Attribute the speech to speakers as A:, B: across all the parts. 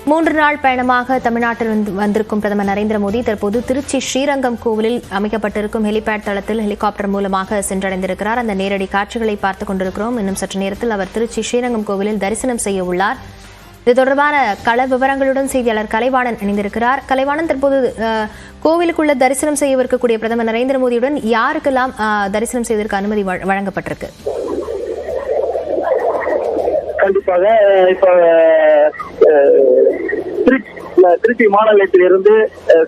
A: 3 நாள் பயணமாக தமிழ்நாட்டில் வந்திருக்கும் பிரதமர் நரேந்திர மோடி தற்போது திருச்சி ஸ்ரீரங்கம் கோவிலில் அமைக்கப்பட்டிருக்கும் ஹெலிபேட் தளத்தில் ஹெலிகாப்டர் மூலமாக சென்றடைந்திருக்கிறார். அந்த நேரடி காட்சிகளை பார்த்துக் கொண்டிருக்கிறோம். இன்னும் சற்று நேரத்தில் அவர் திருச்சி ஸ்ரீரங்கம் கோவிலில் தரிசனம் செய்ய உள்ளார். இது தொடர்பான கள விவரங்களுடன் செய்தியாளர் கலைவாணன் இணைந்திருக்கிறார். கலைவாணன், தற்போது கோவிலுக்குள்ள தரிசனம் செய்யவிருக்கக்கூடிய பிரதமர் நரேந்திர மோடியுடன் யாருக்கெல்லாம் தரிசனம் செய்வதற்கு அனுமதி வழங்கப்பட்டிருக்கு?
B: கண்டிப்பாக இப்ப திருச்சி விமான நிலையத்திலிருந்து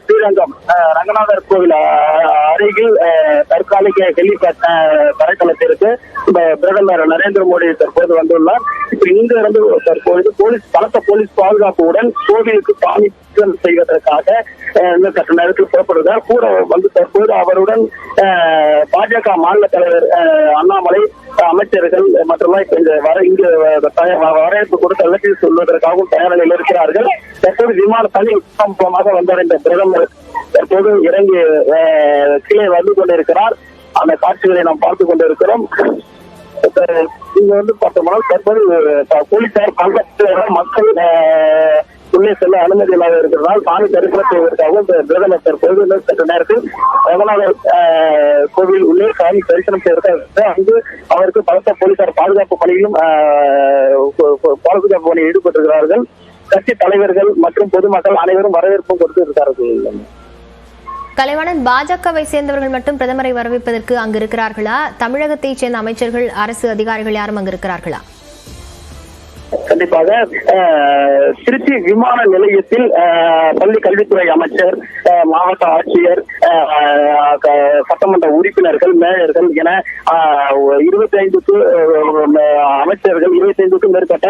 B: ஸ்ரீரங்கம் ரங்கநாதர் கோவில் அருகில் தற்காலிக ஹெலிபேட் தரைத்தளத்திற்கு பிரதமர் நரேந்திர மோடி தற்போது வந்துள்ளார். இப்ப இங்க இருந்து தற்போது பலத்த போலீஸ் பாதுகாப்புடன் கோவிலுக்கு சாமி செய்வதற்காக சற்று நேரத்தில் புறப்படுகிறார். கூட வந்து தற்போது அவருடன் பாஜக மாநில தலைவர் அண்ணாமலை, அமைச்சர்கள் மற்றும் இங்கு வரவேற்பு கொடுத்து அழைத்து சொல்வதற்காகவும் தயார் நிலையில் இருக்கிறார்கள். தற்போது விமான தனி மூலமாக வந்தடைந்த பிரதமர் தற்போது இறங்கி கீழே வந்து கொண்டிருக்கிறார். அந்த காட்சிகளை நாம் பார்த்துக் கொண்டிருக்கிறோம். இங்க வந்து பார்த்தோம்னா தற்போது போலீசார் மக்கள் உள்ளே செல்ல அனுமதி இல்லாத இருக்கிறதால் சாமி தரிசனம் செய்வதற்காகவும் பிரதமர் தற்போது சற்று நேரத்தில் ரங்கநாதர் கோவில் உள்ளே சாமி தரிசனம் செய்வதற்காக அங்கு அவருக்கு பலத்த போலீசார் பாதுகாப்பு பணியிலும் பாதுகாப்பு பணியில் ஈடுபட்டிருக்கிறார்கள். கட்சி தலைவர்கள் மற்றும் பொதுமக்கள் அனைவரும் வரவேற்பும் கொடுத்து இருக்கிறார்கள்.
A: கலைவாணன், பாஜகவை சேர்ந்தவர்கள் மட்டும் பிரதமரை வரவேற்பதற்கு அங்கு இருக்கிறார்களா? தமிழகத்தைச் சேர்ந்த அமைச்சர்கள், அரசு அதிகாரிகள் யாரும் அங்கு இருக்கிறார்களா?
B: கண்டிப்பாக திருச்சி விமான நிலையத்தில் பள்ளி கல்வித்துறை அமைச்சர், மாவட்ட ஆட்சியர், சட்டமன்ற உறுப்பினர்கள், மேயர்கள் என 25 அமைச்சர்கள், 25க்கும் மேற்பட்ட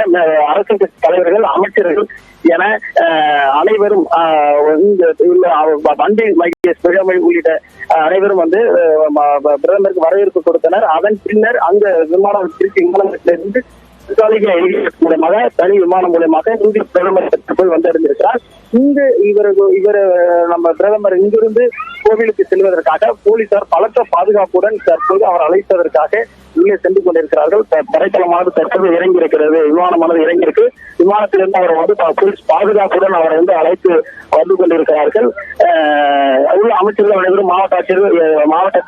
B: அரசு தலைவர்கள், அமைச்சர்கள் என அனைவரும் வண்டி மகேஷ் உள்ளிட்ட அனைவரும் வந்து பிரதமருக்கு வரவேற்பு கொடுத்தனர். அதன் பின்னர் அங்க திருச்சி விமானத்திலிருந்து மூலமாக தனி விமானம் மூலமாக இந்திய பிரதமர் போய் வந்தடைந்திருக்கிறார். இங்கு இவர் நம்ம பிரதமர் இங்கிருந்து கோவிலுக்கு செல்வதற்காக போலீசார் பலத்த பாதுகாப்புடன் தற்போது அவர் அழைப்பதற்காக உள்ளே சென்று கொண்டிருக்கிறார்கள். தரைத்தளமானது தற்போது இறங்கி இருக்கிறது, விமானமானது இறங்கியிருக்கு. விமானத்திலிருந்து அவர் வந்து போலீஸ் பாதுகாப்புடன் அவரை வந்து அழைத்து வந்து கொண்டிருக்கிறார்கள். உள்ள அமைச்சர்கள் அனைவரும், மாவட்ட ஆட்சியர்கள், மாவட்ட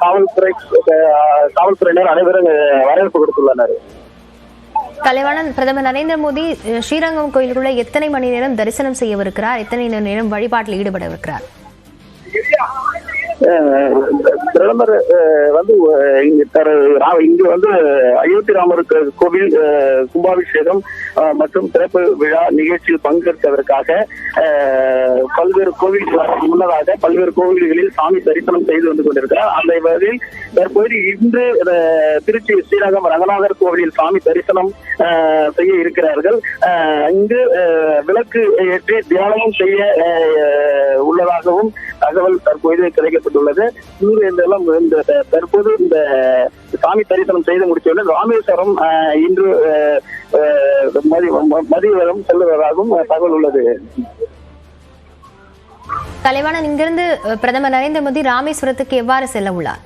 B: காவல்துறையினர் அனைவரும் வரவேற்பு கொடுத்துள்ளனர்.
A: கலைவாணன், பிரதமர் நரேந்திர மோடி ஸ்ரீரங்கம் கோயிலுக்குள்ள எத்தனை மணி நேரம் தரிசனம் செய்யவிருக்கிறார்? எத்தனை நேரம் வழிபாட்டில் ஈடுபடவிருக்கிறார்?
B: பிரதமர் வந்து இங்கு வந்து அயோத்தி ராமர் கோவில் கும்பாபிஷேகம் மற்றும் திறப்பு விழா நிகழ்ச்சியில் பங்கேற்பதற்காக பல்வேறு கோவில்களுக்கு முன்னதாக பல்வேறு கோவில்களில் சாமி தரிசனம் செய்து வந்து கொண்டிருக்கிறார். அந்த வகையில் தற்போது இன்று திருச்சி ஸ்ரீரங்கம் ரங்கநாதர் கோவிலில் சாமி தரிசனம் செய்ய இருக்கிறார்கள். இங்கு விளக்கு ஏற்றி தியானமும் செய்ய உள்ளதாகவும் தகவல் தற்போது கிடைக்கப்பட்டுள்ளது. தற்போது இந்த சாமி தரிசனம் செய்து முடித்தவுடன் ராமேஸ்வரம் இன்று மதியம் செல்வதாகவும் தகவல் உள்ளது.
A: கலைவாணன், இங்கிருந்து பிரதமர் நரேந்திர மோடி ராமேஸ்வரத்துக்கு எவ்வாறு செல்ல உள்ளார்?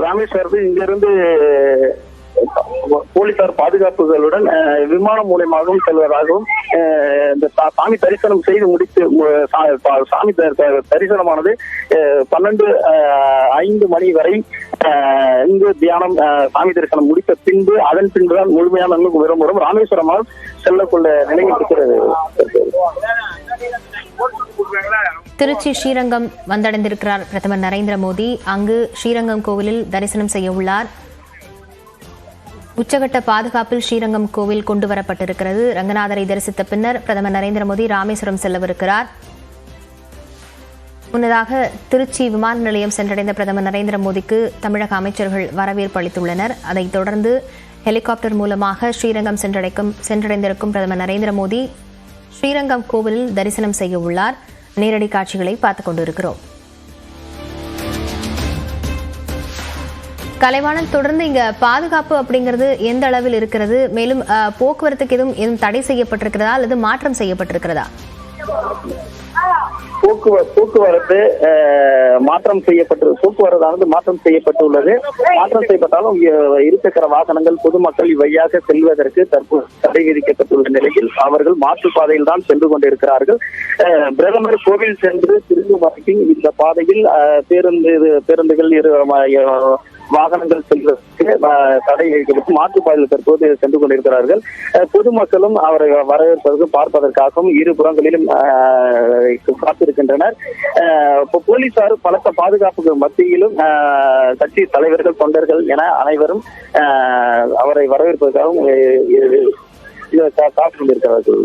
B: ராமேஸ்வரத்துக்கு இங்கிருந்து போலீசார் பாதுகாப்புகளுடன் விமானம் மூலமாகவும் செல்வதாகவும் இந்த சாமி தரிசனம் செய்து முடித்து சாமி தரிசனமானது 12:05 மணி வரை இங்கு தியானம் சாமி தரிசனம் முடித்த பின்பு அதன் பின்புதான் முழுமையான விரும்புகிறோம் ராமேஸ்வரமால் செல்லக்குள்ள நிலையில் இருக்கிறது.
A: திருச்சி ஸ்ரீரங்கம் வந்தடைந்திருக்கிறார் பிரதமர் நரேந்திர மோடி. அங்கு ஸ்ரீரங்கம் கோவிலில் தரிசனம் செய்ய உள்ளார். உச்சகட்ட பாதுகாப்பில் ஸ்ரீரங்கம் கோவில் கொண்டுவரப்பட்டிருக்கிறது. ரங்கநாதரை தரிசித்த பின்னர் பிரதமர் நரேந்திர மோடி ராமேஸ்வரம் செல்லவிருக்கிறார். முன்னதாக திருச்சி விமான நிலையம் சென்றடைந்த பிரதமர் நரேந்திர மோடிக்கு தமிழக அமைச்சர்கள் வரவேற்பு அளித்துள்ளனர். அதைத் தொடர்ந்து ஹெலிகாப்டர் மூலமாக ஸ்ரீரங்கம் சென்றடைந்திருக்கும் பிரதமர் நரேந்திர மோடி ஸ்ரீரங்கம் கோவிலில் தரிசனம் செய்ய உள்ளார். நேரடி காட்சிகளை பார்த்துக் கொண்டிருக்கிறோம். கலைவாணன், தொடர்ந்து இங்க பாதுகாப்பு அப்படிங்கிறது எந்த அளவில் இருக்கிறது? மேலும் போக்குவரத்துக்கு எதுவும் தடை செய்யப்பட்டிருக்கிறதா அல்லது மாற்றம் செய்யப்பட்டிருக்கிறதா?
B: போக்குவரத்து மாற்றம் செய்யப்பட்டுள்ளது. மாற்றம் செய்யப்பட்டாலும் இருசக்கர வாகனங்கள் பொதுமக்கள் இவ்வழியாக செல்வதற்கு தற்போது தடை விதிக்கப்பட்டுள்ள நிலையில் அவர்கள் மாற்றுப்பாதையில் தான் சென்று கொண்டிருக்கிறார்கள். பிரதமர் கோவில் சென்று திரும்பும் வரைக்கும் இந்த பாதையில் பேருந்துகள் வாகனங்கள் செல்வதற்கு தடை விதிக்கப்பட்டு மாற்றுப்பாதையில் தற்போது சென்று கொண்டிருக்கிறார்கள். பொதுமக்களும் அவரை வரவேற்பதற்கு பார்ப்பதற்காகவும் இரு புறங்களிலும் காத்திருக்கின்றனர். போலீசார் பலத்த பாதுகாப்புக்கு மத்தியிலும் கட்சி தலைவர்கள், தொண்டர்கள் என அனைவரும் அவரை வரவேற்பதற்காகவும் காத்துக் கொண்டிருக்கிறார்கள்.